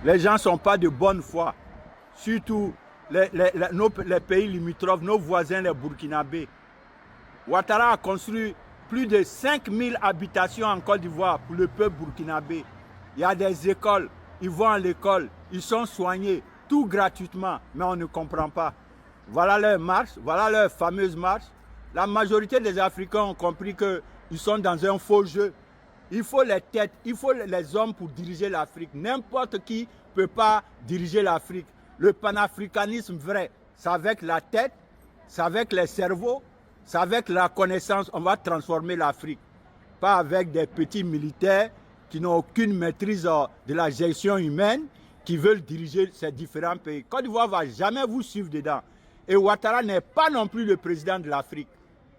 Les gens ne sont pas de bonne foi. Surtout les pays limitrophes, nos voisins, les Burkinabés. Ouattara a construit plus de 5000 habitations en Côte d'Ivoire pour le peuple burkinabé. Il y a des écoles, ils vont à l'école, ils sont soignés, tout gratuitement, mais on ne comprend pas. Voilà leur marche, voilà leur fameuse marche. La majorité des Africains ont compris qu'ils sont dans un faux jeu. Il faut les têtes, il faut les hommes pour diriger l'Afrique. N'importe qui ne peut pas diriger l'Afrique. Le panafricanisme vrai, c'est avec la tête, c'est avec les cerveaux, c'est avec la connaissance on va transformer l'Afrique. Pas avec des petits militaires qui n'ont aucune maîtrise de la gestion humaine, qui veulent diriger ces différents pays. Côte d'Ivoire ne va jamais vous suivre dedans. Et Ouattara n'est pas non plus le président de l'Afrique.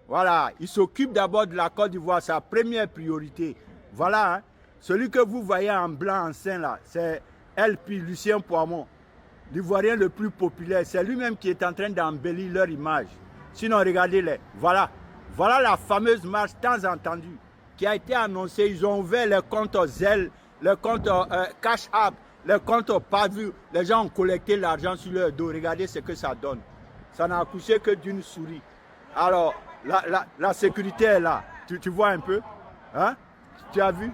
Voilà, il s'occupe d'abord de la Côte d'Ivoire, sa première priorité. Voilà, hein. Celui que vous voyez en blanc, en saint là, c'est LP, Lucien Poimont, l'Ivoirien le plus populaire. C'est lui-même qui est en train d'embellir leur image. Sinon, regardez-les. Voilà. Voilà la fameuse marche tant entendue qui a été annoncée. Ils ont ouvert les comptes Zelle, les comptes Cash App, les comptes Pavu. Les gens ont collecté l'argent sur leur dos. Regardez ce que ça donne. Ça n'a accouché que d'une souris. Alors, la sécurité est là. Tu vois un peu, hein? Tu as vu?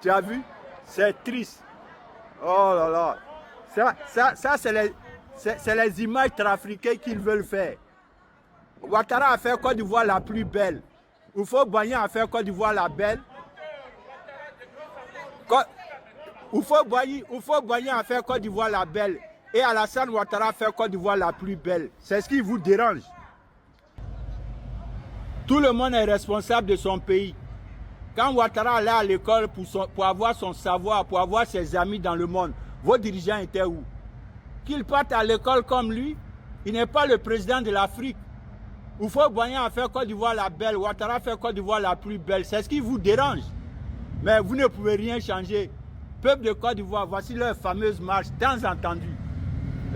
Tu as vu? C'est triste. Oh là là. Ça c'est les images trafiquées qu'ils veulent faire. Ouattara a fait Côte d'Ivoire la plus belle. Houphouët-Boigny a fait Côte d'Ivoire la belle. Houphouët-Boigny a fait Côte d'Ivoire la belle. Et Alassane Ouattara a fait Côte d'Ivoire la plus belle. C'est ce qui vous dérange. Tout le monde est responsable de son pays. Quand Ouattara allait à l'école pour avoir son savoir, pour avoir ses amis dans le monde, vos dirigeants étaient où? Qu'ils partent à l'école comme lui, il n'est pas le président de l'Afrique. Houphouët-Boigny a fait Côte d'Ivoire la belle, Ouattara a fait Côte d'Ivoire la plus belle. C'est ce qui vous dérange. Mais vous ne pouvez rien changer. Peuple de Côte d'Ivoire, voici leur fameuse marche, tant entendue.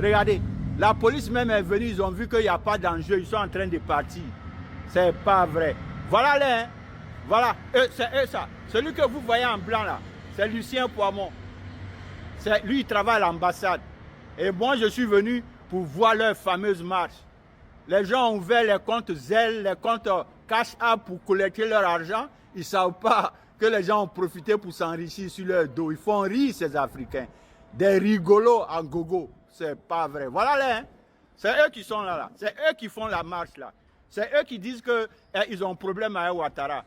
Regardez, la police même est venue, ils ont vu qu'il n'y a pas d'enjeu, ils sont en train de partir. C'est pas vrai. Voilà les, hein. Voilà, c'est ça. Celui que vous voyez en blanc là, c'est Lucien Poimont. Lui, il travaille à l'ambassade. Et moi, je suis venu pour voir leur fameuse marche. Les gens ont ouvert les comptes Zelle, les comptes Cash App pour collecter leur argent. Ils ne savent pas que les gens ont profité pour s'enrichir sur leur dos. Ils font rire ces Africains. Des rigolos en gogo. C'est pas vrai. Voilà les, hein. C'est eux qui sont là. C'est eux qui font la marche là. C'est eux qui disent qu'ils ont un problème avec Ouattara.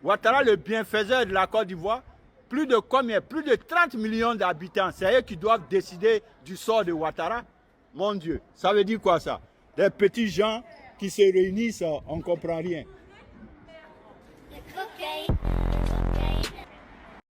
Ouattara, le bienfaiseur de la Côte d'Ivoire, plus de combien? Plus de 30 millions d'habitants. C'est eux qui doivent décider du sort de Ouattara. Mon Dieu, ça veut dire quoi ça? Des petits gens qui se réunissent, on ne comprend rien.